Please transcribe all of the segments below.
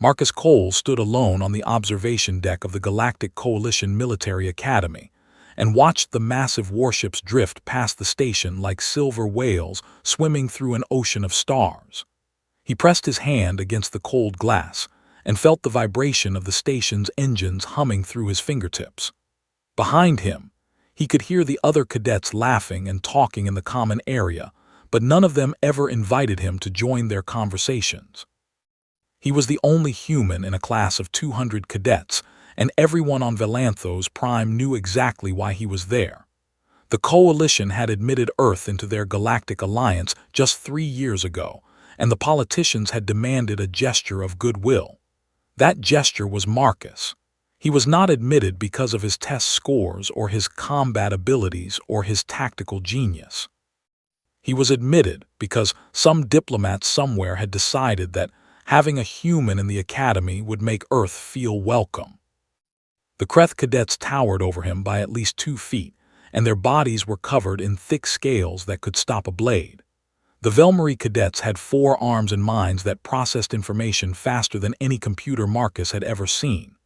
Marcus Cole stood alone on the observation deck of the Galactic Coalition Military Academy and watched the massive warships drift past the station like silver whales swimming through an ocean of stars. He pressed his hand against the cold glass and felt the vibration of the station's engines humming through his fingertips. Behind him, he could hear the other cadets laughing and talking in the common area, but none of them ever invited him to join their conversations. He was the only human in a class of 200 cadets, and everyone on Valanthos Prime knew exactly why he was there. The Coalition had admitted Earth into their galactic alliance just 3 years ago, and the politicians had demanded a gesture of goodwill. That gesture was Marcus. He was not admitted because of his test scores or his combat abilities or his tactical genius. He was admitted because some diplomat somewhere had decided that having a human in the academy would make Earth feel welcome. The Kreth cadets towered over him by at least 2 feet, and their bodies were covered in thick scales that could stop a blade. The Velmari cadets had 4 arms and minds that processed information faster than any computer Marcus had ever seen.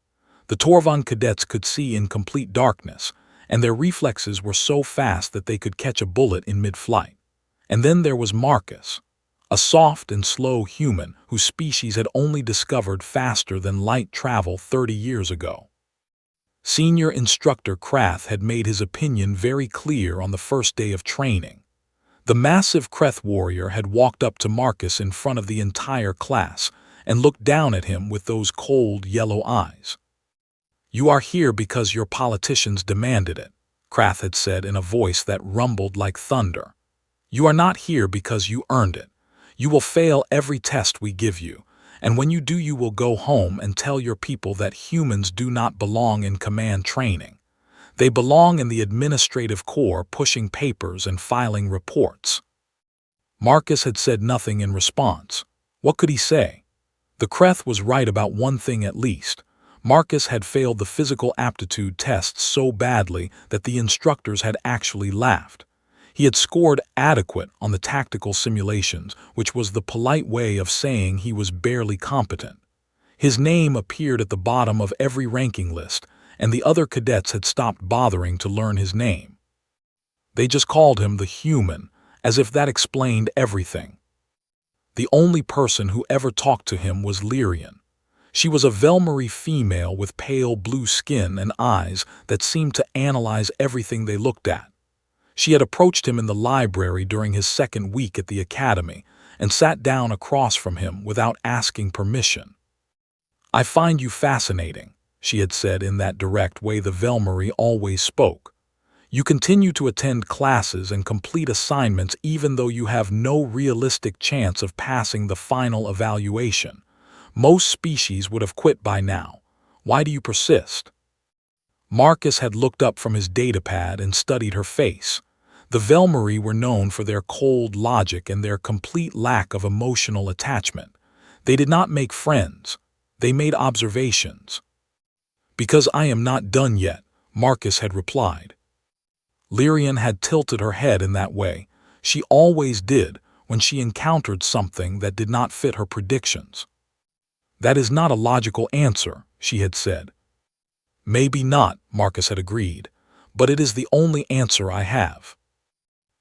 The Torvan cadets could see in complete darkness, and their reflexes were so fast that they could catch a bullet in mid-flight. And then there was Marcus, a soft and slow human whose species had only discovered faster than light travel 30 years ago. Senior Instructor Krath had made his opinion very clear on the first day of training. The massive Kreth warrior had walked up to Marcus in front of the entire class and looked down at him with those cold yellow eyes. "You are here because your politicians demanded it," Krath had said in a voice that rumbled like thunder. "You are not here because you earned it. You will fail every test we give you, and when you do you will go home and tell your people that humans do not belong in command training. They belong in the administrative corps pushing papers and filing reports." Marcus had said nothing in response. What could he say? The Kreth was right about one thing at least. Marcus had failed the physical aptitude tests so badly that the instructors had actually laughed. He had scored adequate on the tactical simulations, which was the polite way of saying he was barely competent. His name appeared at the bottom of every ranking list, and the other cadets had stopped bothering to learn his name. They just called him the Human, as if that explained everything. The only person who ever talked to him was Lyrian. She was a Velmari female with pale blue skin and eyes that seemed to analyze everything they looked at. She had approached him in the library during his second week at the academy and sat down across from him without asking permission. "I find you fascinating," she had said in that direct way the Velmari always spoke. "You continue to attend classes and complete assignments even though you have no realistic chance of passing the final evaluation. Most species would have quit by now. Why do you persist?" Marcus had looked up from his datapad and studied her face. The Velmari were known for their cold logic and their complete lack of emotional attachment. They did not make friends. They made observations. "Because I am not done yet," Marcus had replied. Lyrian had tilted her head in that way. She always did when she encountered something that did not fit her predictions. "That is not a logical answer," she had said. "Maybe not," Marcus had agreed, "but it is the only answer I have."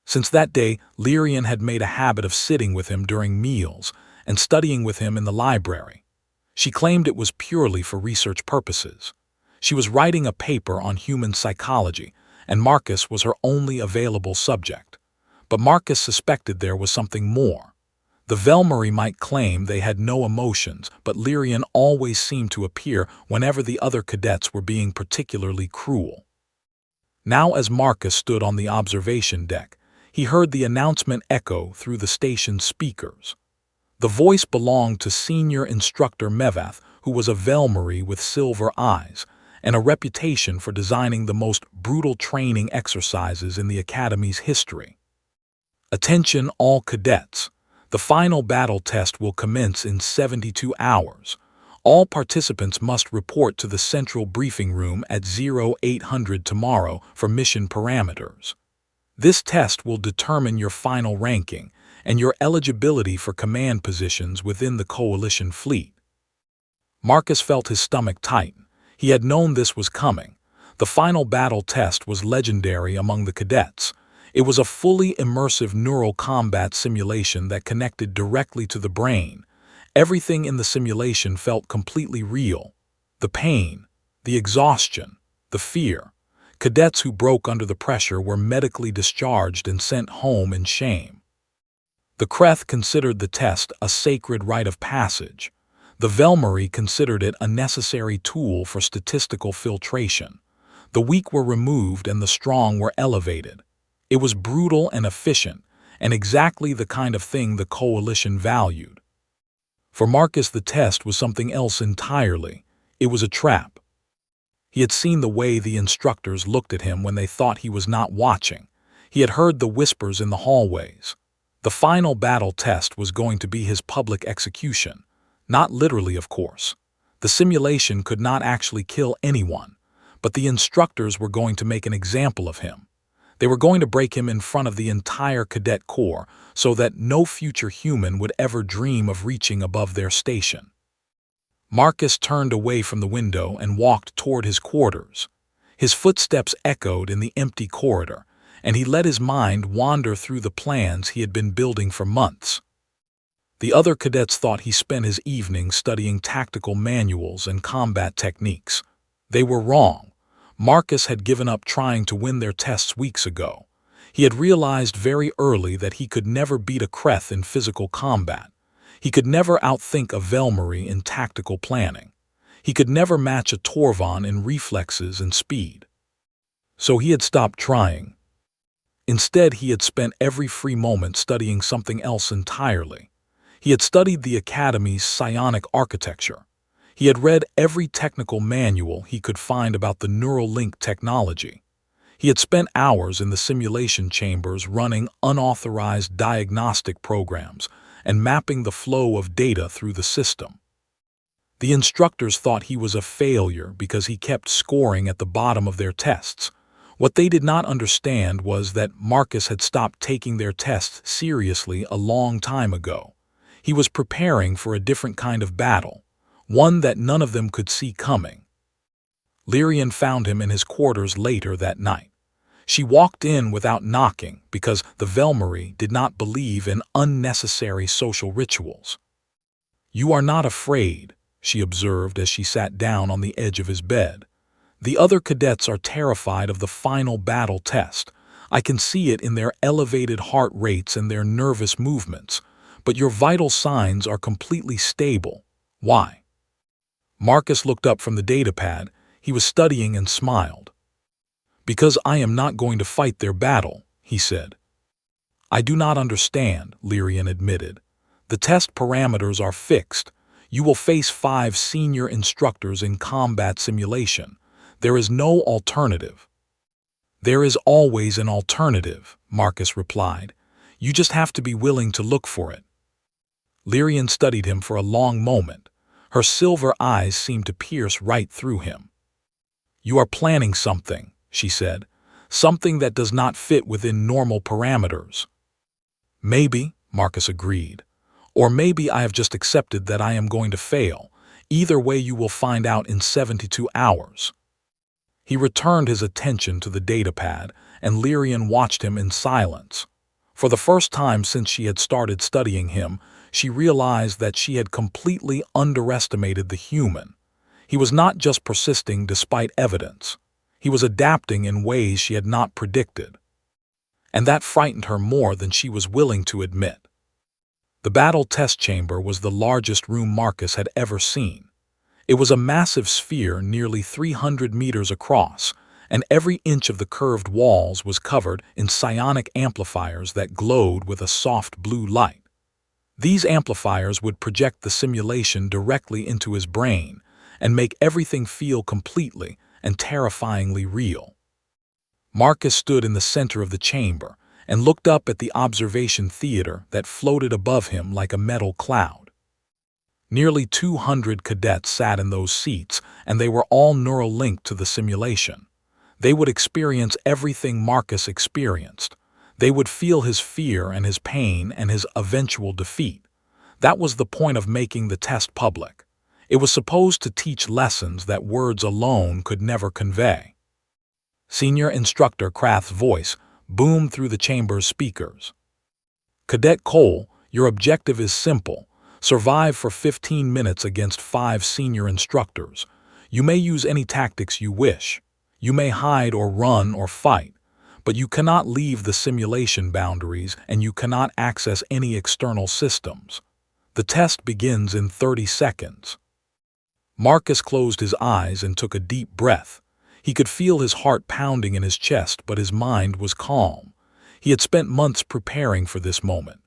Since that day, Lyrian had made a habit of sitting with him during meals and studying with him in the library. She claimed it was purely for research purposes. She was writing a paper on human psychology, and Marcus was her only available subject. But Marcus suspected there was something more. The Velmari might claim they had no emotions, but Lyrian always seemed to appear whenever the other cadets were being particularly cruel. Now as Marcus stood on the observation deck, he heard the announcement echo through the station's speakers. The voice belonged to Senior Instructor Mevath, who was a Velmari with silver eyes, and a reputation for designing the most brutal training exercises in the Academy's history. "Attention all cadets. The final battle test will commence in 72 hours. All participants must report to the central briefing room at 0800 tomorrow for mission parameters. This test will determine your final ranking and your eligibility for command positions within the Coalition fleet." Marcus felt his stomach tighten. He had known this was coming. The final battle test was legendary among the cadets. It was a fully immersive neural combat simulation that connected directly to the brain. Everything in the simulation felt completely real. The pain, the exhaustion, the fear. Cadets who broke under the pressure were medically discharged and sent home in shame. The Kreth considered the test a sacred rite of passage. The Velmari considered it a necessary tool for statistical filtration. The weak were removed and the strong were elevated. It was brutal and efficient, and exactly the kind of thing the Coalition valued. For Marcus, the test was something else entirely. It was a trap. He had seen the way the instructors looked at him when they thought he was not watching. He had heard the whispers in the hallways. The final battle test was going to be his public execution. Not literally, of course. The simulation could not actually kill anyone, but the instructors were going to make an example of him. They were going to break him in front of the entire cadet corps so that no future human would ever dream of reaching above their station. Marcus turned away from the window and walked toward his quarters. His footsteps echoed in the empty corridor, and he let his mind wander through the plans he had been building for months. The other cadets thought he spent his evenings studying tactical manuals and combat techniques. They were wrong. Marcus had given up trying to win their tests weeks ago. He had realized very early that he could never beat a Kreth in physical combat. He could never outthink a Velmari in tactical planning. He could never match a Torvon in reflexes and speed. So he had stopped trying. Instead, he had spent every free moment studying something else entirely. He had studied the Academy's psionic architecture. He had read every technical manual he could find about the neural link technology. He had spent hours in the simulation chambers running unauthorized diagnostic programs and mapping the flow of data through the system. The instructors thought he was a failure because he kept scoring at the bottom of their tests. What they did not understand was that Marcus had stopped taking their tests seriously a long time ago. He was preparing for a different kind of battle, one that none of them could see coming. Lyrian found him in his quarters later that night. She walked in without knocking because the Velmari did not believe in unnecessary social rituals. "You are not afraid," she observed as she sat down on the edge of his bed. "The other cadets are terrified of the final battle test. I can see it in their elevated heart rates and their nervous movements. But your vital signs are completely stable. Why?" Marcus looked up from the datapad. He was studying and smiled. "Because I am not going to fight their battle," he said. "I do not understand," Lyrian admitted. "The test parameters are fixed. You will face 5 senior instructors in combat simulation. There is no alternative." "There is always an alternative," Marcus replied. "You just have to be willing to look for it." Lyrian studied him for a long moment. Her silver eyes seemed to pierce right through him. "You are planning something," she said. "Something that does not fit within normal parameters." "Maybe," Marcus agreed. "Or maybe I have just accepted that I am going to fail. Either way, you will find out in 72 hours. He returned his attention to the datapad, and Lyrian watched him in silence. For the first time since she had started studying him, she realized that she had completely underestimated the human. He was not just persisting despite evidence. He was adapting in ways she had not predicted. And that frightened her more than she was willing to admit. The battle test chamber was the largest room Marcus had ever seen. It was a massive sphere nearly 300 meters across, and every inch of the curved walls was covered in psionic amplifiers that glowed with a soft blue light. These amplifiers would project the simulation directly into his brain and make everything feel completely and terrifyingly real. Marcus stood in the center of the chamber and looked up at the observation theater that floated above him like a metal cloud. Nearly 200 cadets sat in those seats, and they were all neural linked to the simulation. They would experience everything Marcus experienced. They would feel his fear and his pain and his eventual defeat. That was the point of making the test public. It was supposed to teach lessons that words alone could never convey. Senior Instructor Krath's voice boomed through the chamber's speakers. Cadet Cole, your objective is simple. Survive for 15 minutes against 5 senior instructors. You may use any tactics you wish. You may hide or run or fight, but you cannot leave the simulation boundaries and you cannot access any external systems. The test begins in 30 seconds. Marcus closed his eyes and took a deep breath. He could feel his heart pounding in his chest, but his mind was calm. He had spent months preparing for this moment.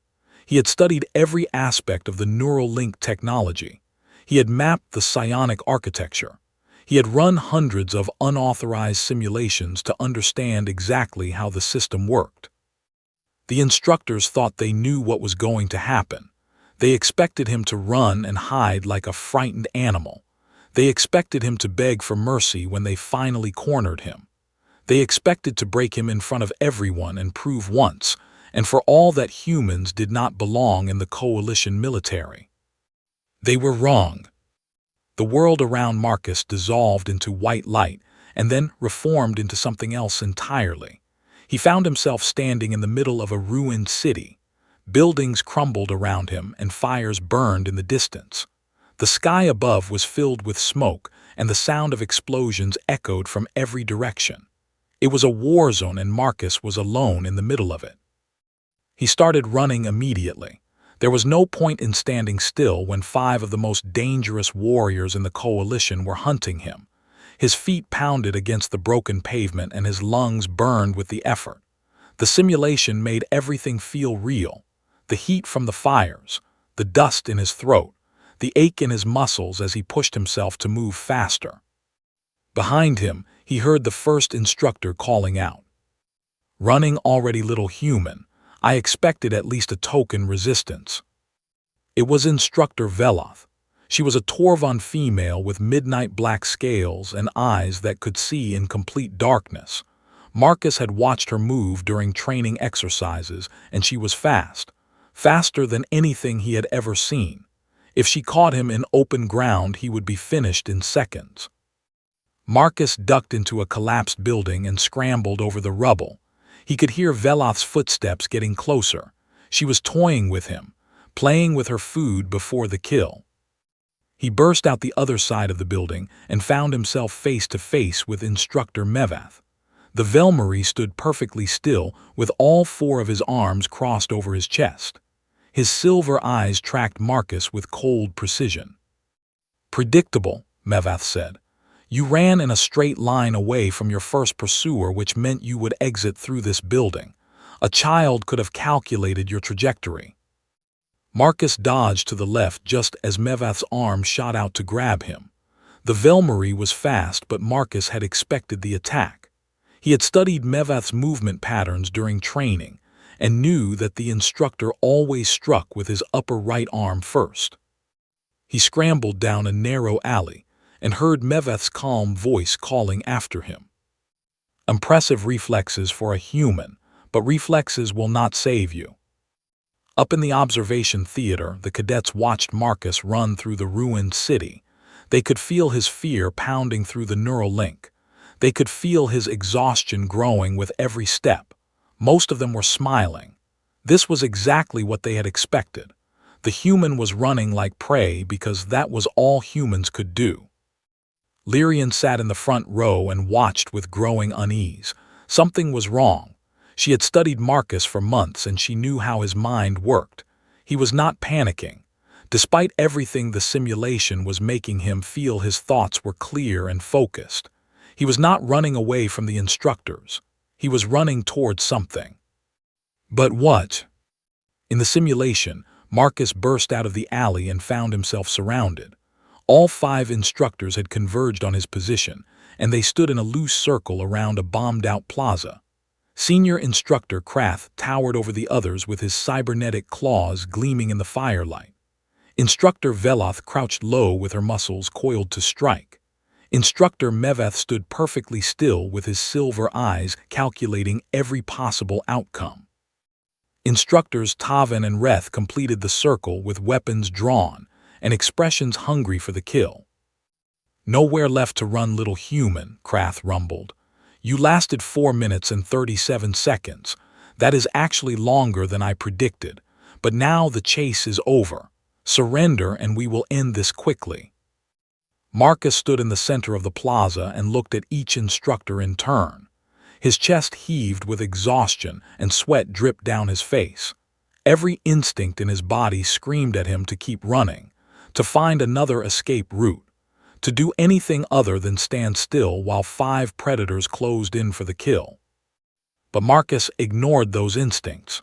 He had studied every aspect of the neural link technology. He had mapped the psionic architecture. He had run hundreds of unauthorized simulations to understand exactly how the system worked. The instructors thought they knew what was going to happen. They expected him to run and hide like a frightened animal. They expected him to beg for mercy when they finally cornered him. They expected to break him in front of everyone and prove once and for all that humans did not belong in the coalition military. They were wrong. The world around Marcus dissolved into white light and then reformed into something else entirely. He found himself standing in the middle of a ruined city. Buildings crumbled around him and fires burned in the distance. The sky above was filled with smoke and the sound of explosions echoed from every direction. It was a war zone and Marcus was alone in the middle of it. He started running immediately. There was no point in standing still when 5 of the most dangerous warriors in the coalition were hunting him. His feet pounded against the broken pavement and his lungs burned with the effort. The simulation made everything feel real. The heat from the fires, the dust in his throat, the ache in his muscles as he pushed himself to move faster. Behind him, he heard the first instructor calling out. Running already little human, I expected at least a token resistance. It was Instructor Veloth. She was a Torvon female with midnight black scales and eyes that could see in complete darkness. Marcus had watched her move during training exercises, and she was fast, faster than anything he had ever seen. If she caught him in open ground, he would be finished in seconds. Marcus ducked into a collapsed building and scrambled over the rubble. He could hear Veloth's footsteps getting closer. She was toying with him, playing with her food before the kill. He burst out the other side of the building and found himself face to face with Instructor Mevath. The Velmarie stood perfectly still with all 4 of his arms crossed over his chest. His silver eyes tracked Marcus with cold precision. Predictable, Mevath said. You ran in a straight line away from your first pursuer, which meant you would exit through this building. A child could have calculated your trajectory. Marcus dodged to the left just as Mevath's arm shot out to grab him. The Velmarie was fast, but Marcus had expected the attack. He had studied Mevath's movement patterns during training and knew that the instructor always struck with his upper right arm first. He scrambled down a narrow alley and heard Mevath's calm voice calling after him. Impressive reflexes for a human, but reflexes will not save you. Up in the observation theater, the cadets watched Marcus run through the ruined city. They could feel his fear pounding through the neural link. They could feel his exhaustion growing with every step. Most of them were smiling. This was exactly what they had expected. The human was running like prey because that was all humans could do. Lyrian sat in the front row and watched with growing unease. Something was wrong. She had studied Marcus for months and she knew how his mind worked. He was not panicking. Despite everything, the simulation was making him feel his thoughts were clear and focused. He was not running away from the instructors. He was running towards something. But what? In the simulation, Marcus burst out of the alley and found himself surrounded. All 5 instructors had converged on his position, and they stood in a loose circle around a bombed-out plaza. Senior Instructor Krath towered over the others with his cybernetic claws gleaming in the firelight. Instructor Veloth crouched low with her muscles coiled to strike. Instructor Mevath stood perfectly still with his silver eyes calculating every possible outcome. Instructors Tavan and Reth completed the circle with weapons drawn, and expressions hungry for the kill. "Nowhere left to run, little human," Krath rumbled. "You lasted 4 minutes and 37 seconds. That is actually longer than I predicted. But now the chase is over. Surrender and we will end this quickly." Marcus stood in the center of the plaza and looked at each instructor in turn. His chest heaved with exhaustion and sweat dripped down his face. Every instinct in his body screamed at him to keep running, to find another escape route, to do anything other than stand still while 5 predators closed in for the kill. But Marcus ignored those instincts.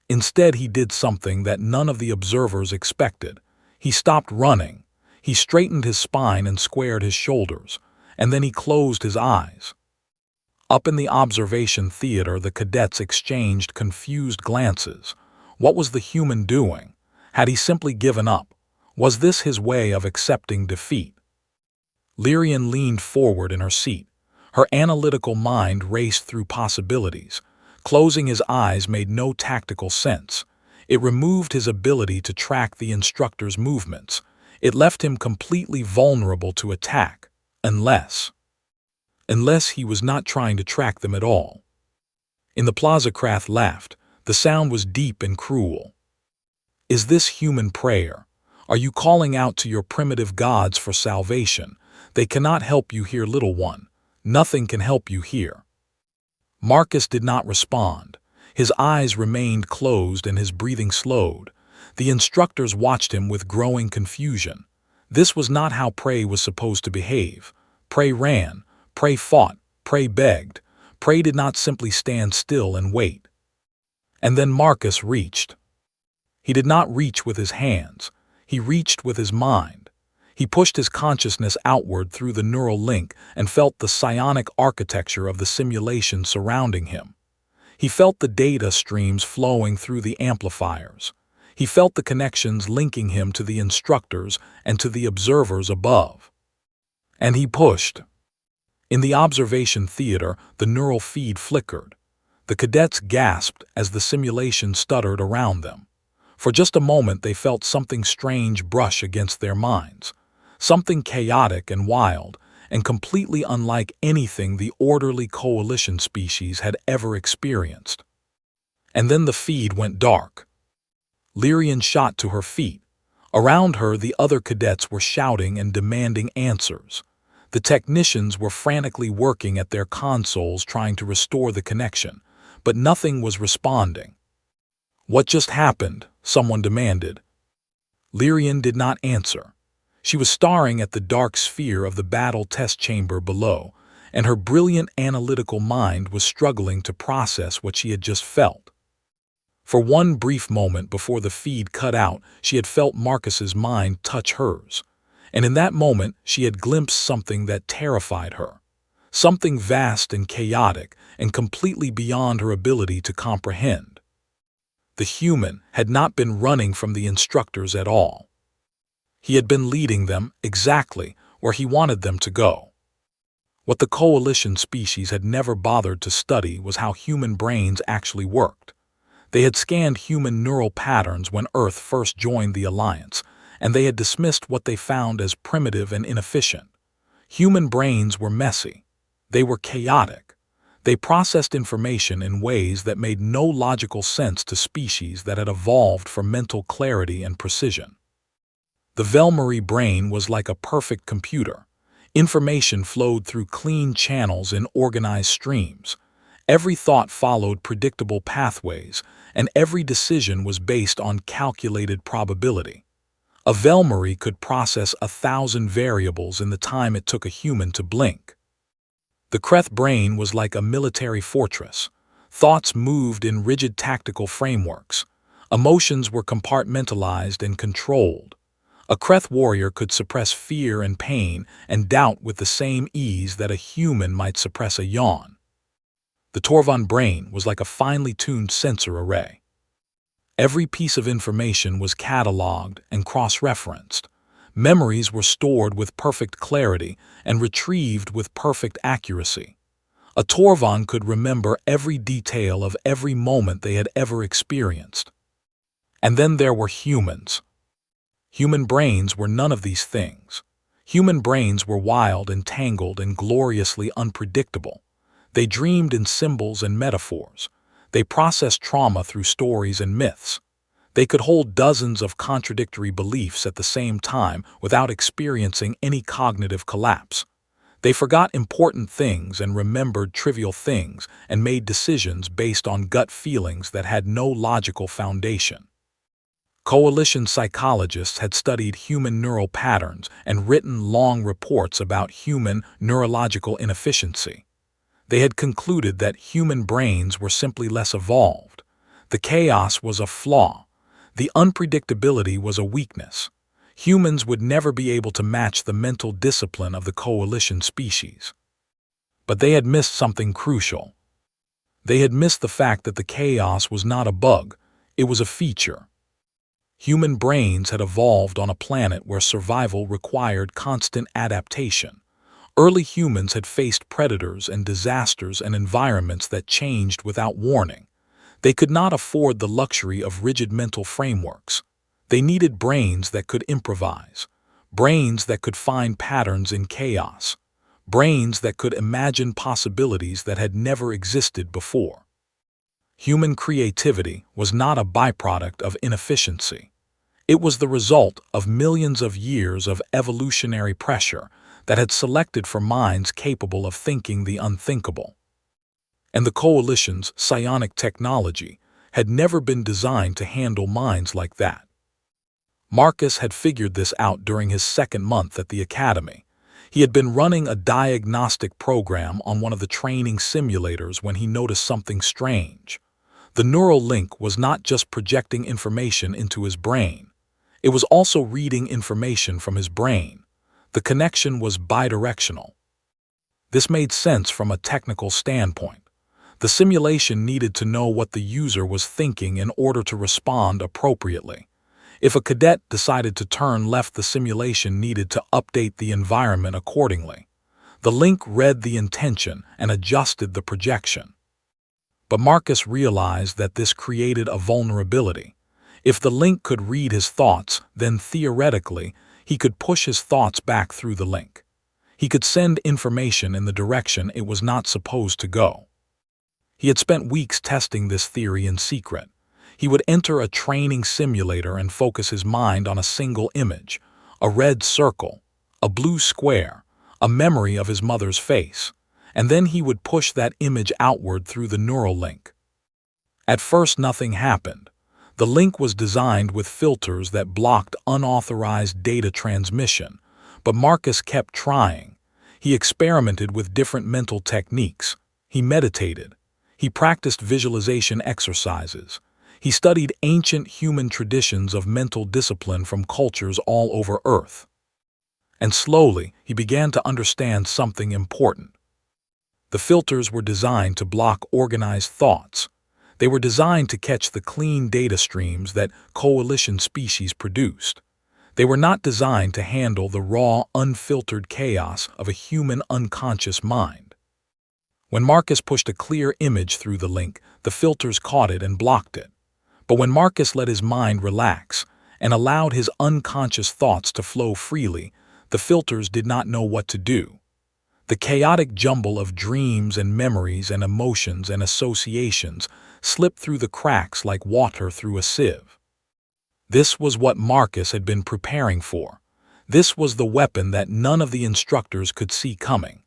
Instead, he did something that none of the observers expected. He stopped running. He straightened his spine and squared his shoulders, and then he closed his eyes. Up in the observation theater, the cadets exchanged confused glances. What was the human doing? Had he simply given up? Was this his way of accepting defeat? Lyrian leaned forward in her seat. Her analytical mind raced through possibilities. Closing his eyes made no tactical sense. It removed his ability to track the instructor's movements. It left him completely vulnerable to attack, unless he was not trying to track them at all. In the plaza, Krath laughed. The sound was deep and cruel. "Is this human prayer? Are you calling out to your primitive gods for salvation? They cannot help you here, little one. Nothing can help you here." Marcus did not respond. His eyes remained closed and his breathing slowed. The instructors watched him with growing confusion. This was not how prey was supposed to behave. Prey ran, prey fought, prey begged. Prey did not simply stand still and wait. And then Marcus reached. He did not reach with his hands. He reached with his mind. He pushed his consciousness outward through the neural link and felt the psionic architecture of the simulation surrounding him. He felt the data streams flowing through the amplifiers. He felt the connections linking him to the instructors and to the observers above. And he pushed. In the observation theater, the neural feed flickered. The cadets gasped as the simulation stuttered around them. For just a moment they felt something strange brush against their minds. Something chaotic and wild, and completely unlike anything the orderly coalition species had ever experienced. And then the feed went dark. Lyrian shot to her feet. Around her, the other cadets were shouting and demanding answers. The technicians were frantically working at their consoles trying to restore the connection, but nothing was responding. "What just happened?" someone demanded. Lyrian did not answer. She was staring at the dark sphere of the battle test chamber below, and her brilliant analytical mind was struggling to process what she had just felt. For one brief moment before the feed cut out, she had felt Marcus's mind touch hers. And in that moment, she had glimpsed something that terrified her. Something vast and chaotic and completely beyond her ability to comprehend. The human had not been running from the instructors at all. He had been leading them exactly where he wanted them to go. What the coalition species had never bothered to study was how human brains actually worked. They had scanned human neural patterns when Earth first joined the Alliance, and they had dismissed what they found as primitive and inefficient. Human brains were messy. They were chaotic. They processed information in ways that made no logical sense to species that had evolved for mental clarity and precision. The Velmarie brain was like a perfect computer. Information flowed through clean channels in organized streams. Every thought followed predictable pathways, and every decision was based on calculated probability. A Velmarie could process 1,000 variables in the time it took a human to blink. The Kreth brain was like a military fortress. Thoughts moved in rigid tactical frameworks. Emotions were compartmentalized and controlled. A Kreth warrior could suppress fear and pain and doubt with the same ease that a human might suppress a yawn. The Torvan brain was like a finely tuned sensor array. Every piece of information was cataloged and cross-referenced. Memories were stored with perfect clarity and retrieved with perfect accuracy. A Torvan could remember every detail of every moment they had ever experienced. And then there were humans. Human brains were none of these things. Human brains were wild and tangled and gloriously unpredictable. They dreamed in symbols and metaphors. They processed trauma through stories and myths. They could hold dozens of contradictory beliefs at the same time without experiencing any cognitive collapse. They forgot important things and remembered trivial things and made decisions based on gut feelings that had no logical foundation. Coalition psychologists had studied human neural patterns and written long reports about human neurological inefficiency. They had concluded that human brains were simply less evolved. The chaos was a flaw. The unpredictability was a weakness. Humans would never be able to match the mental discipline of the coalition species. But they had missed something crucial. They had missed the fact that the chaos was not a bug, it was a feature. Human brains had evolved on a planet where survival required constant adaptation. Early humans had faced predators and disasters and environments that changed without warning. They could not afford the luxury of rigid mental frameworks. They needed brains that could improvise, brains that could find patterns in chaos, brains that could imagine possibilities that had never existed before. Human creativity was not a byproduct of inefficiency. It was the result of millions of years of evolutionary pressure that had selected for minds capable of thinking the unthinkable. And the coalition's psionic technology had never been designed to handle minds like that. Marcus had figured this out during his second month at the academy. He had been running a diagnostic program on one of the training simulators when he noticed something strange. The neural link was not just projecting information into his brain. It was also reading information from his brain. The connection was bidirectional. This made sense from a technical standpoint. The simulation needed to know what the user was thinking in order to respond appropriately. If a cadet decided to turn left, the simulation needed to update the environment accordingly. The link read the intention and adjusted the projection. But Marcus realized that this created a vulnerability. If the link could read his thoughts, then theoretically, he could push his thoughts back through the link. He could send information in the direction it was not supposed to go. He had spent weeks testing this theory in secret. He would enter a training simulator and focus his mind on a single image, a red circle, a blue square, a memory of his mother's face, and then he would push that image outward through the neural link. At first, nothing happened. The link was designed with filters that blocked unauthorized data transmission, but Marcus kept trying. He experimented with different mental techniques. He meditated. He practiced visualization exercises. He studied ancient human traditions of mental discipline from cultures all over Earth. And slowly, he began to understand something important. The filters were designed to block organized thoughts. They were designed to catch the clean data streams that coalition species produced. They were not designed to handle the raw, unfiltered chaos of a human unconscious mind. When Marcus pushed a clear image through the link, the filters caught it and blocked it. But when Marcus let his mind relax and allowed his unconscious thoughts to flow freely, the filters did not know what to do. The chaotic jumble of dreams and memories and emotions and associations slipped through the cracks like water through a sieve. This was what Marcus had been preparing for. This was the weapon that none of the instructors could see coming.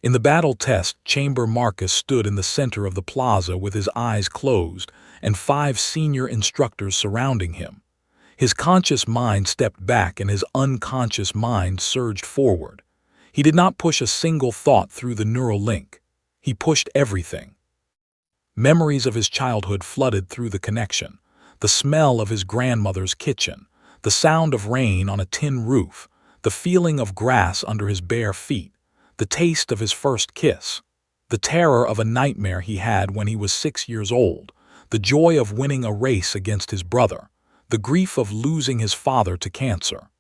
In the battle test chamber, Marcus stood in the center of the plaza with his eyes closed and 5 senior instructors surrounding him. His conscious mind stepped back and his unconscious mind surged forward. He did not push a single thought through the neural link. He pushed everything. Memories of his childhood flooded through the connection. The smell of his grandmother's kitchen, the sound of rain on a tin roof, the feeling of grass under his bare feet, the taste of his first kiss, the terror of a nightmare he had when he was 6 years old, the joy of winning a race against his brother, the grief of losing his father to cancer.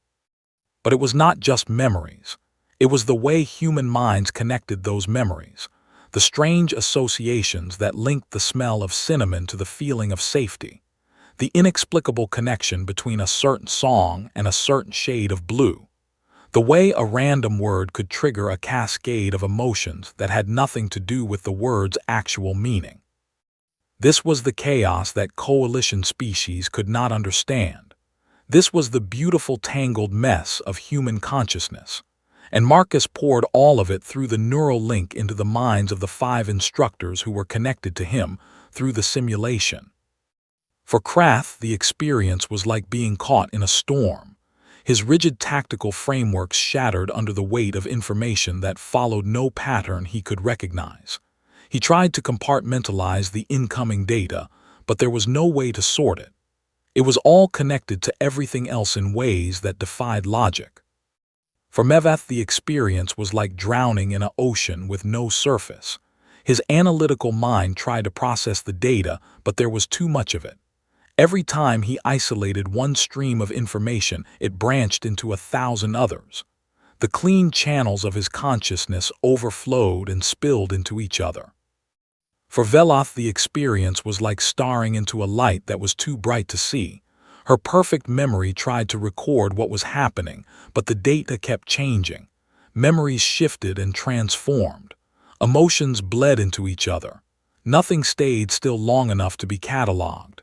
But it was not just memories. It was the way human minds connected those memories, the strange associations that linked the smell of cinnamon to the feeling of safety. the inexplicable connection between a certain song and a certain shade of blue, the way a random word could trigger a cascade of emotions that had nothing to do with the word's actual meaning. This was the chaos that coalition species could not understand. This was the beautiful tangled mess of human consciousness, and Marcus poured all of it through the neural link into the minds of the 5 instructors who were connected to him through the simulation. For Krath, the experience was like being caught in a storm. His rigid tactical frameworks shattered under the weight of information that followed no pattern he could recognize. He tried to compartmentalize the incoming data, but there was no way to sort it. It was all connected to everything else in ways that defied logic. For Mevath, the experience was like drowning in an ocean with no surface. His analytical mind tried to process the data, but there was too much of it. Every time he isolated one stream of information, it branched into 1,000 others. The clean channels of his consciousness overflowed and spilled into each other. For Veloth, the experience was like staring into a light that was too bright to see. Her perfect memory tried to record what was happening, but the data kept changing. Memories shifted and transformed. Emotions bled into each other. Nothing stayed still long enough to be cataloged.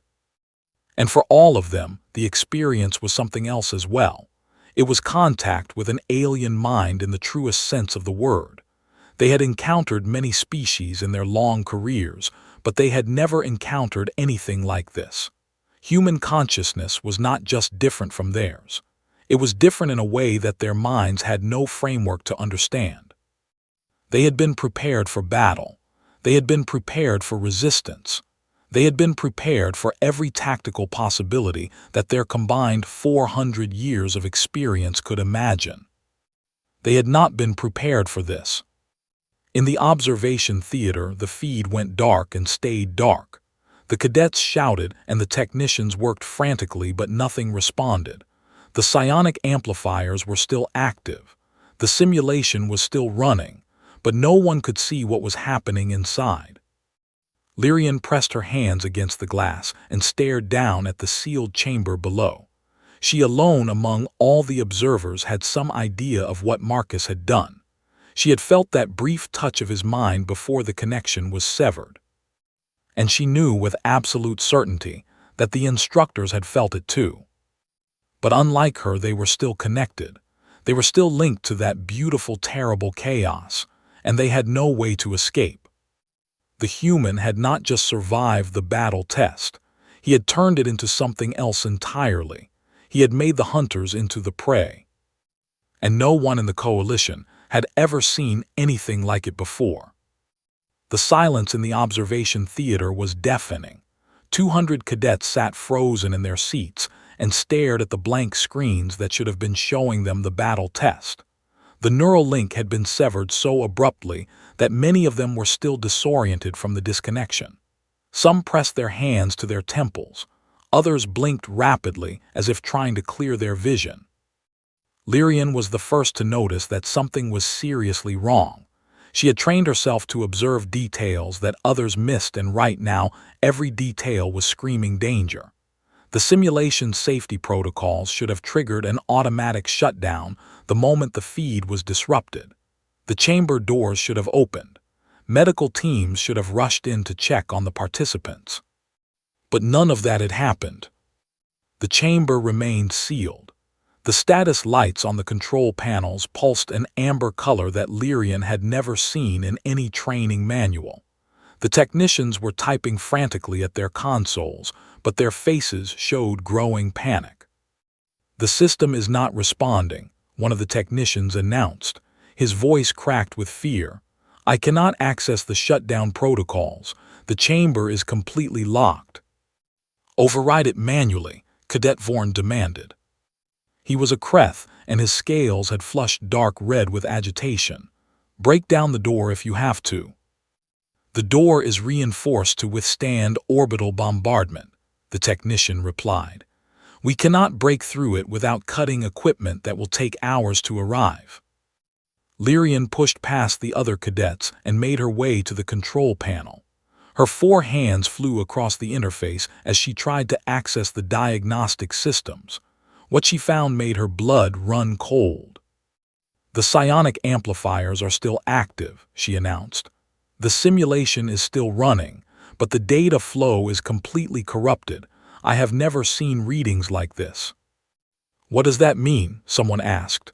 And for all of them, the experience was something else as well. It was contact with an alien mind in the truest sense of the word. They had encountered many species in their long careers, but they had never encountered anything like this. Human consciousness was not just different from theirs. It was different in a way that their minds had no framework to understand. They had been prepared for battle. They had been prepared for resistance. They had been prepared for every tactical possibility that their combined 400 years of experience could imagine. They had not been prepared for this. In the observation theater, the feed went dark and stayed dark. The cadets shouted and the technicians worked frantically, but nothing responded. The psionic amplifiers were still active. The simulation was still running, but no one could see what was happening inside. Lyrian pressed her hands against the glass and stared down at the sealed chamber below. She alone among all the observers had some idea of what Marcus had done. She had felt that brief touch of his mind before the connection was severed. And she knew with absolute certainty that the instructors had felt it too. But unlike her, they were still connected. They were still linked to that beautiful, terrible chaos, and they had no way to escape. The human had not just survived the battle test. He had turned it into something else entirely. He had made the hunters into the prey. And no one in the coalition had ever seen anything like it before. The silence in the observation theater was deafening. 200 cadets sat frozen in their seats and stared at the blank screens that should have been showing them the battle test. The neural link had been severed so abruptly that many of them were still disoriented from the disconnection. Some pressed their hands to their temples. Others blinked rapidly as if trying to clear their vision. Lyrian was the first to notice that something was seriously wrong. She had trained herself to observe details that others missed, and right now every detail was screaming danger. The simulation safety protocols should have triggered an automatic shutdown the moment the feed was disrupted. The chamber doors should have opened. Medical teams should have rushed in to check on the participants. But none of that had happened. The chamber remained sealed. The status lights on the control panels pulsed an amber color that Lyrian had never seen in any training manual. The technicians were typing frantically at their consoles, but their faces showed growing panic. "The system is not responding," one of the technicians announced. His voice cracked with fear. "I cannot access the shutdown protocols. The chamber is completely locked." "Override it manually," Cadet Vorn demanded. He was a Kreth, and his scales had flushed dark red with agitation. "Break down the door if you have to." "The door is reinforced to withstand orbital bombardment," the technician replied. "We cannot break through it without cutting equipment that will take hours to arrive." Lyrian pushed past the other cadets and made her way to the control panel. Her 4 hands flew across the interface as she tried to access the diagnostic systems. What she found made her blood run cold. "The psionic amplifiers are still active," she announced. "The simulation is still running, but the data flow is completely corrupted. I have never seen readings like this." "What does that mean?" someone asked.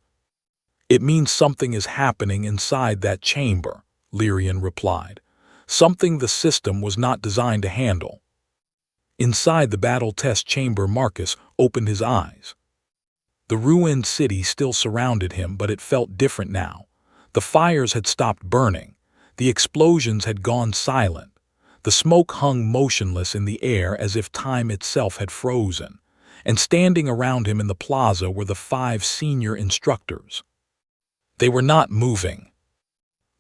"It means something is happening inside that chamber," Lyrian replied. "Something the system was not designed to handle." Inside the battle test chamber, Marcus opened his eyes. The ruined city still surrounded him, but it felt different now. The fires had stopped burning. The explosions had gone silent. The smoke hung motionless in the air as if time itself had frozen. And standing around him in the plaza were the 5 senior instructors. They were not moving.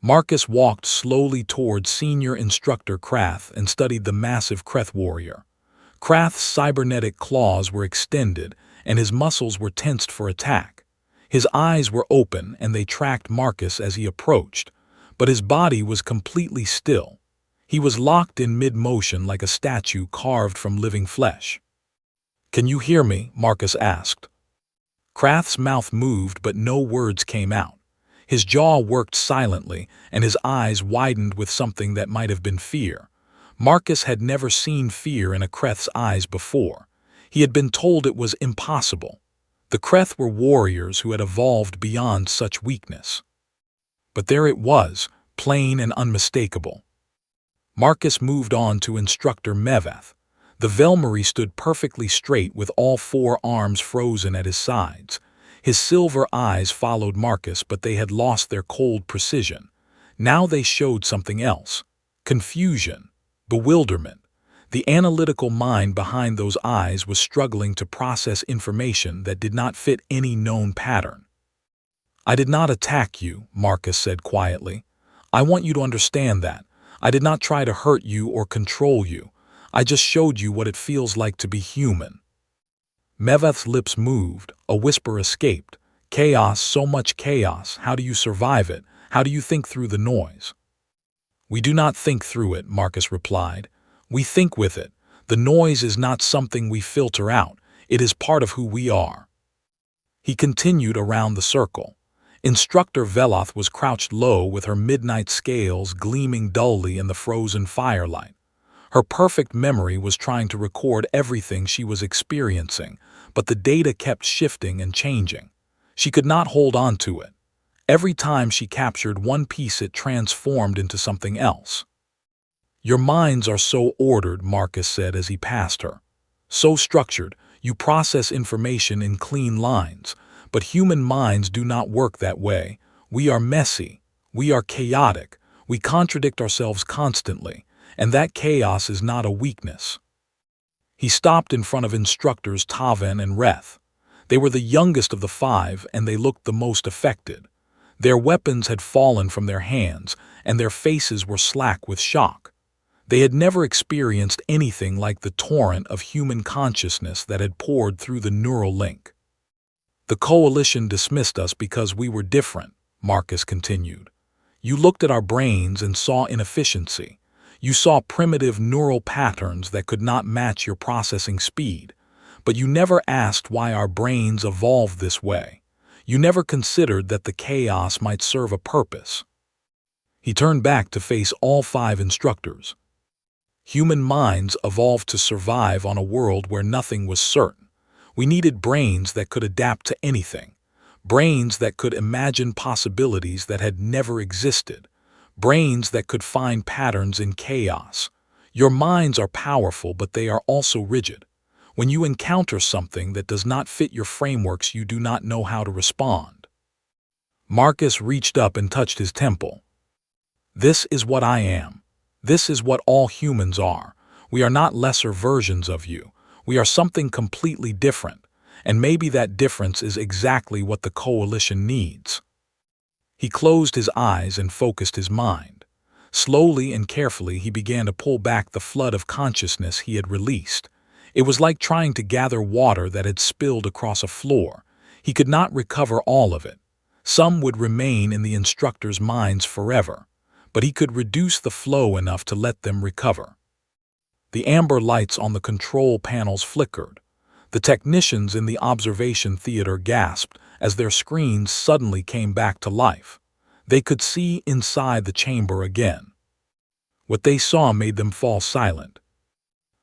Marcus walked slowly towards Senior Instructor Krath and studied the massive Kreth warrior. Krath's cybernetic claws were extended, and his muscles were tensed for attack. His eyes were open, and they tracked Marcus as he approached, but his body was completely still. He was locked in mid-motion like a statue carved from living flesh. "Can you hear me?" Marcus asked. Krath's mouth moved, but no words came out. His jaw worked silently, and his eyes widened with something that might have been fear. Marcus had never seen fear in a Kreth's eyes before. He had been told it was impossible. The Kreth were warriors who had evolved beyond such weakness. But there it was, plain and unmistakable. Marcus moved on to Instructor Meveth. The Velmary stood perfectly straight with all 4 arms frozen at his sides. His silver eyes followed Marcus, but they had lost their cold precision. Now they showed something else: confusion, bewilderment. The analytical mind behind those eyes was struggling to process information that did not fit any known pattern. "I did not attack you," Marcus said quietly. "I want you to understand that. I did not try to hurt you or control you. I just showed you what it feels like to be human." Meveth's lips moved. A whisper escaped. "Chaos, so much chaos. How do you survive it? How do you think through the noise?" "We do not think through it," Marcus replied. "We think with it. The noise is not something we filter out. It is part of who we are." He continued around the circle. Instructor Veloth was crouched low with her midnight scales gleaming dully in the frozen firelight. Her perfect memory was trying to record everything she was experiencing, but the data kept shifting and changing. She could not hold on to it. Every time she captured one piece, it transformed into something else. "Your minds are so ordered," Marcus said as he passed her. "So structured, you process information in clean lines. But human minds do not work that way. We are messy. We are chaotic. We contradict ourselves constantly. And that chaos is not a weakness." He stopped in front of Instructors Taven and Reth. They were the youngest of the 5, and they looked the most affected. Their weapons had fallen from their hands, and their faces were slack with shock. They had never experienced anything like the torrent of human consciousness that had poured through the neural link. "The Coalition dismissed us because we were different," Marcus continued. "You looked at our brains and saw inefficiency. You saw primitive neural patterns that could not match your processing speed. But you never asked why our brains evolved this way. You never considered that the chaos might serve a purpose." He turned back to face all 5 instructors. "Human minds evolved to survive on a world where nothing was certain. We needed brains that could adapt to anything. Brains that could imagine possibilities that had never existed. Brains that could find patterns in chaos. Your minds are powerful, but they are also rigid. When you encounter something that does not fit your frameworks, you do not know how to respond." Marcus reached up and touched his temple. "This is what I am. This is what all humans are. We are not lesser versions of you. We are something completely different, and maybe that difference is exactly what the Coalition needs." He closed his eyes and focused his mind. Slowly and carefully he began to pull back the flood of consciousness he had released. It was like trying to gather water that had spilled across a floor. He could not recover all of it. Some would remain in the instructors' minds forever. but he could reduce the flow enough to let them recover. The amber lights on the control panels flickered. The technicians in the observation theater gasped as their screens suddenly came back to life. They could see inside the chamber again. What they saw made them fall silent.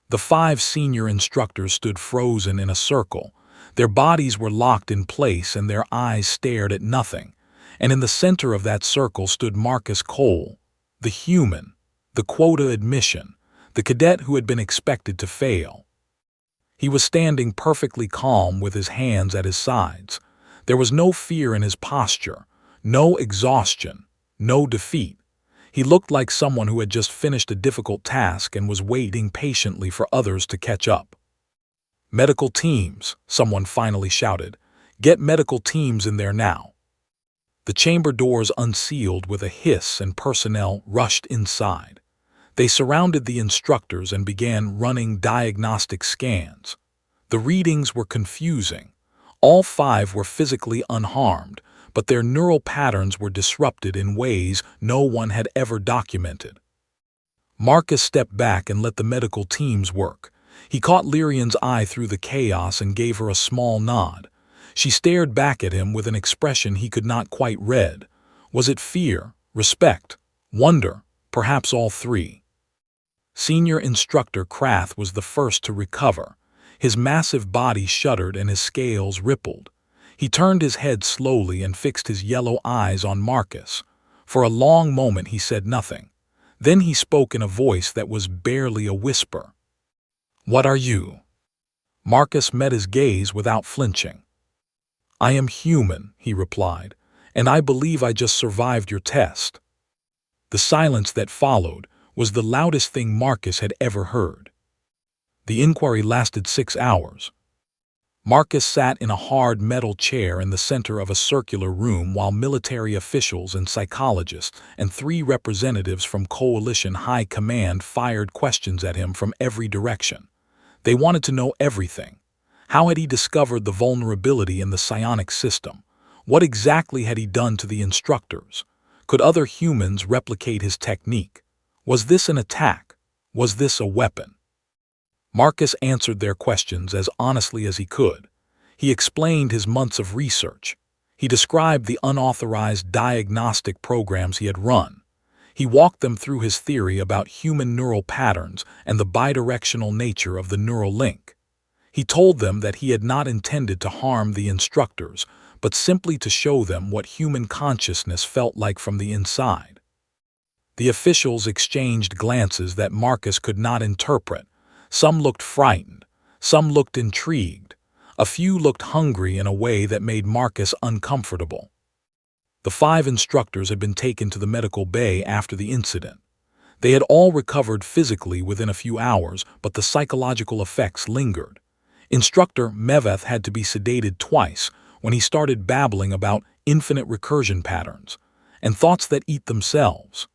The 5 senior instructors stood frozen in a circle. Their bodies were locked in place and their eyes stared at nothing. And in the center of that circle stood Marcus Cole, the human, the quota admission, the cadet who had been expected to fail. He was standing perfectly calm with his hands at his sides. There was no fear in his posture, no exhaustion, no defeat. He looked like someone who had just finished a difficult task and was waiting patiently for others to catch up. "Medical teams," someone finally shouted. "Get medical teams in there now." The chamber doors unsealed with a hiss and personnel rushed inside. They surrounded the instructors and began running diagnostic scans. The readings were confusing. All 5 were physically unharmed, but their neural patterns were disrupted in ways no one had ever documented. Marcus stepped back and let the medical teams work. He caught Lyrian's eye through the chaos and gave her a small nod. She stared back at him with an expression he could not quite read. Was it fear, respect, wonder, perhaps all 3? Senior Instructor Krath was the first to recover. His massive body shuddered and his scales rippled. He turned his head slowly and fixed his yellow eyes on Marcus. For a long moment he said nothing. Then he spoke in a voice that was barely a whisper. "What are you?" Marcus met his gaze without flinching. "I am human," he replied, "and I believe I just survived your test." The silence that followed was the loudest thing Marcus had ever heard. The inquiry lasted 6 hours. Marcus sat in a hard metal chair in the center of a circular room while military officials and psychologists and 3 representatives from Coalition High Command fired questions at him from every direction. They wanted to know everything. How had he discovered the vulnerability in the psionic system? What exactly had he done to the instructors? Could other humans replicate his technique? Was this an attack? Was this a weapon? Marcus answered their questions as honestly as he could. He explained his months of research. He described the unauthorized diagnostic programs he had run. He walked them through his theory about human neural patterns and the bidirectional nature of the neural link. He told them that he had not intended to harm the instructors, but simply to show them what human consciousness felt like from the inside. The officials exchanged glances that Marcus could not interpret. Some looked frightened, some looked intrigued, a few looked hungry in a way that made Marcus uncomfortable. The 5 instructors had been taken to the medical bay after the incident. They had all recovered physically within a few hours, but the psychological effects lingered. Instructor Meveth had to be sedated twice when he started babbling about infinite recursion patterns and thoughts that eat themselves.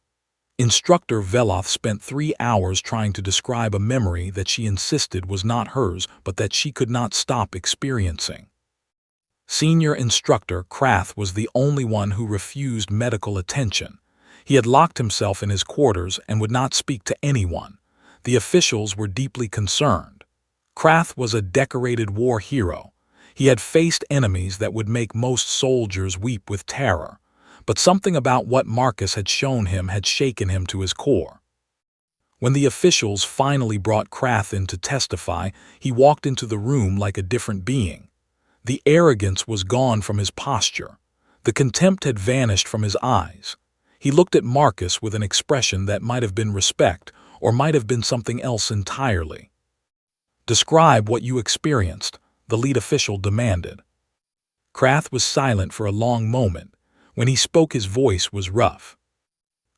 Instructor Veloth spent 3 hours trying to describe a memory that she insisted was not hers but that she could not stop experiencing. Senior Instructor Krath was the only one who refused medical attention. He had locked himself in his quarters and would not speak to anyone. The officials were deeply concerned. Krath was a decorated war hero. He had faced enemies that would make most soldiers weep with terror. But something about what Marcus had shown him had shaken him to his core. When the officials finally brought Krath in to testify, he walked into the room like a different being. The arrogance was gone from his posture. The contempt had vanished from his eyes. He looked at Marcus with an expression that might have been respect or might have been something else entirely. "Describe what you experienced," the lead official demanded. Krath was silent for a long moment. When he spoke, his voice was rough.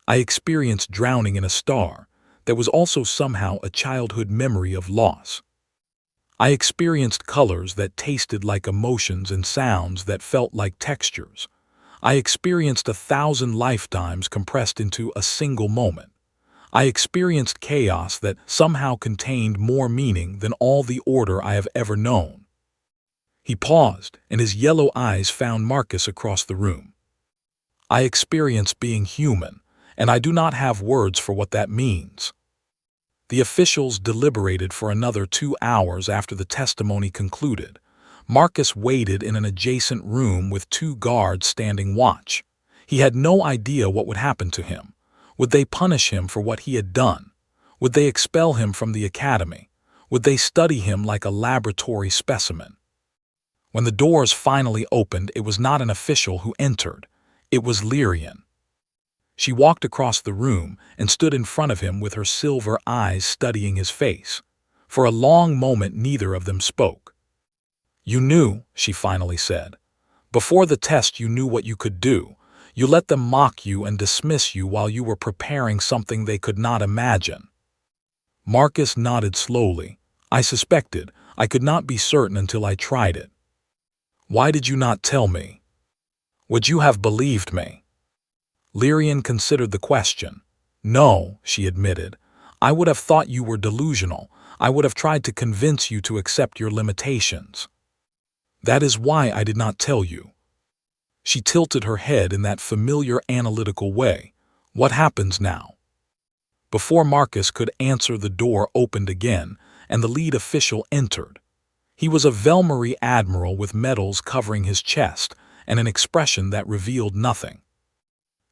"I experienced drowning in a star. There was also somehow a childhood memory of loss. I experienced colors that tasted like emotions and sounds that felt like textures. I experienced 1,000 lifetimes compressed into a single moment. I experienced chaos that somehow contained more meaning than all the order I have ever known." He paused, and his yellow eyes found Marcus across the room. "I experienced being human, and I do not have words for what that means." The officials deliberated for another 2 hours after the testimony concluded. Marcus waited in an adjacent room with 2 guards standing watch. He had no idea what would happen to him. Would they punish him for what he had done? Would they expel him from the academy? Would they study him like a laboratory specimen? When the doors finally opened, it was not an official who entered. It was Lyrian. She walked across the room and stood in front of him with her silver eyes studying his face. For a long moment, neither of them spoke. "You knew," she finally said. "Before the test, you knew what you could do. You let them mock you and dismiss you while you were preparing something they could not imagine." Marcus nodded slowly. "I suspected. I could not be certain until I tried it." "Why did you not tell me? Would you have believed me?" Lyrian considered the question. "No," she admitted. "I would have thought you were delusional. I would have tried to convince you to accept your limitations. That is why I did not tell you." She tilted her head in that familiar analytical way. "What happens now?" Before Marcus could answer, the door opened again, and the lead official entered. He was a Velmarie admiral with medals covering his chest and an expression that revealed nothing.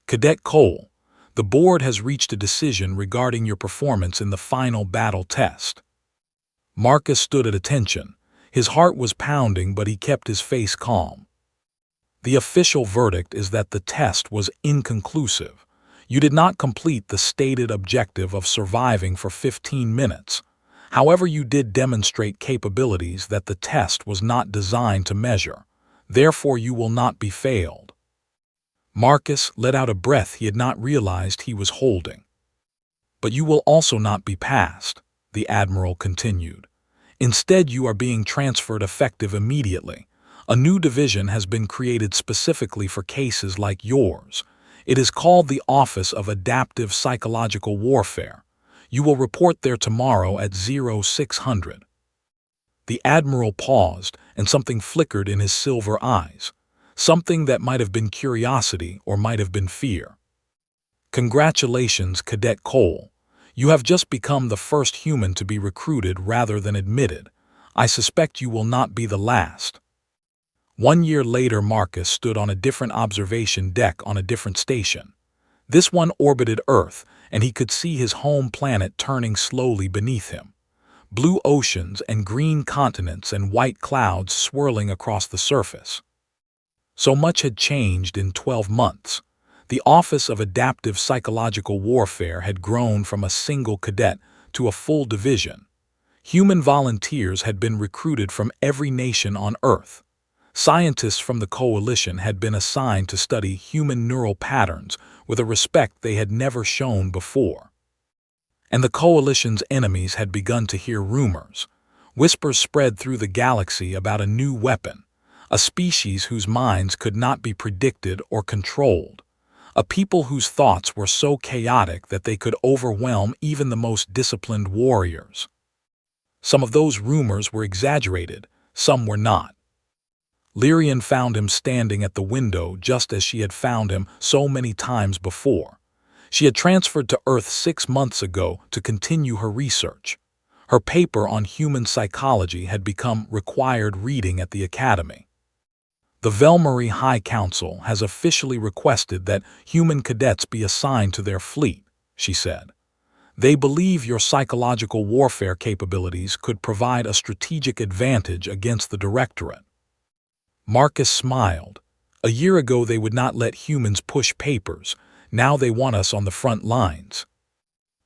"Cadet Cole, the board has reached a decision regarding your performance in the final battle test." Marcus stood at attention. His heart was pounding, but he kept his face calm. "The official verdict is that the test was inconclusive. You did not complete the stated objective of surviving for 15 minutes. However, you did demonstrate capabilities that the test was not designed to measure. Therefore, you will not be failed." Marcus let out a breath he had not realized he was holding. "But you will also not be passed," the admiral continued. "Instead, you are being transferred effective immediately. A new division has been created specifically for cases like yours. It is called the Office of Adaptive Psychological Warfare. You will report there tomorrow at 0600. The admiral paused, and something flickered in his silver eyes. Something that might have been curiosity or might have been fear. "Congratulations, Cadet Cole. You have just become the first human to be recruited rather than admitted. I suspect you will not be the last." 1 year later, Marcus stood on a different observation deck on a different station. This one orbited Earth, and he could see his home planet turning slowly beneath him. Blue oceans and green continents and white clouds swirling across the surface. So much had changed in 12 months. The Office of Adaptive Psychological Warfare had grown from a single cadet to a full division. Human volunteers had been recruited from every nation on Earth. Scientists from the coalition had been assigned to study human neural patterns with a respect they had never shown before. And the coalition's enemies had begun to hear rumors. Whispers spread through the galaxy about a new weapon, a species whose minds could not be predicted or controlled, a people whose thoughts were so chaotic that they could overwhelm even the most disciplined warriors. Some of those rumors were exaggerated, some were not. Lyrian found him standing at the window just as she had found him so many times before. She had transferred to Earth 6 months ago to continue her research. Her paper on human psychology had become required reading at the Academy. "The Velmarie High Council has officially requested that human cadets be assigned to their fleet," she said. "They believe your psychological warfare capabilities could provide a strategic advantage against the Directorate." Marcus smiled. A year ago they would not let humans push papers. Now they want us on the front lines.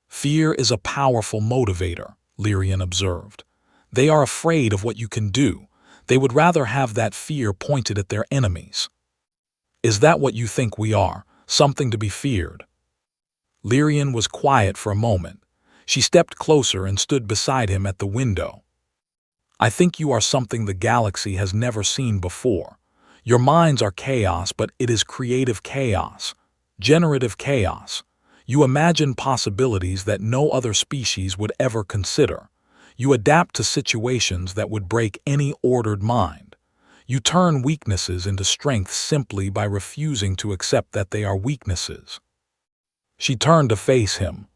"Fear is a powerful motivator," Lyrian observed. "They are afraid of what you can do. They would rather have that fear pointed at their enemies." "Is that what you think we are, something to be feared?" Lyrian was quiet for a moment. She stepped closer and stood beside him at the window. "I think you are something the galaxy has never seen before. Your minds are chaos, but it is creative chaos, generative chaos. You imagine possibilities that no other species would ever consider. You adapt to situations that would break any ordered mind. You turn weaknesses into strengths simply by refusing to accept that they are weaknesses." She turned to face him.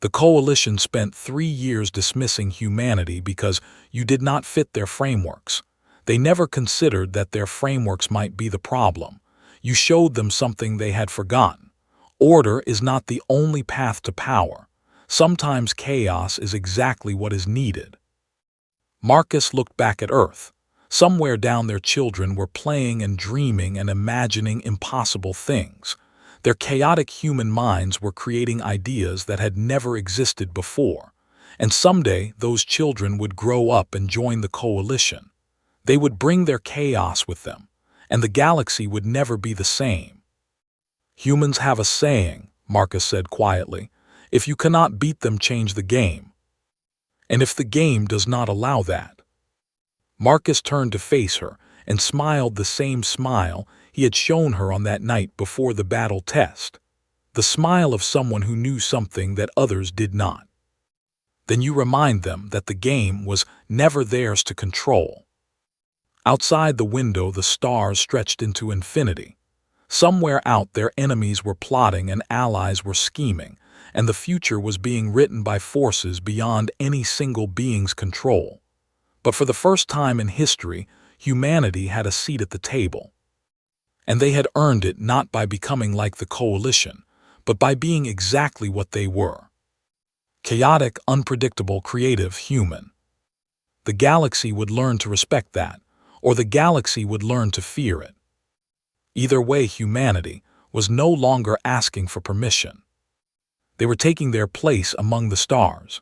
The coalition spent 3 years dismissing humanity because you did not fit their frameworks. They never considered that their frameworks might be the problem. You showed them something they had forgotten. Order is not the only path to power. Sometimes chaos is exactly what is needed. Marcus looked back at Earth. Somewhere down their children were playing and dreaming and imagining impossible things. Their chaotic human minds were creating ideas that had never existed before. And someday those children would grow up and join the coalition. They would bring their chaos with them, and the galaxy would never be the same. Humans have a saying, Marcus said quietly, if you cannot beat them, change the game. And if the game does not allow that. Marcus turned to face her and smiled the same smile he had shown her on that night before the battle test. The smile of someone who knew something that others did not. Then you remind them that the game was never theirs to control. Outside the window, the stars stretched into infinity. Somewhere out there, enemies were plotting and allies were scheming, and the future was being written by forces beyond any single being's control. But for the first time in history, humanity had a seat at the table. And they had earned it not by becoming like the coalition, but by being exactly what they were. Chaotic, unpredictable, creative, human. The galaxy would learn to respect that, or the galaxy would learn to fear it. Either way, humanity was no longer asking for permission. They were taking their place among the stars.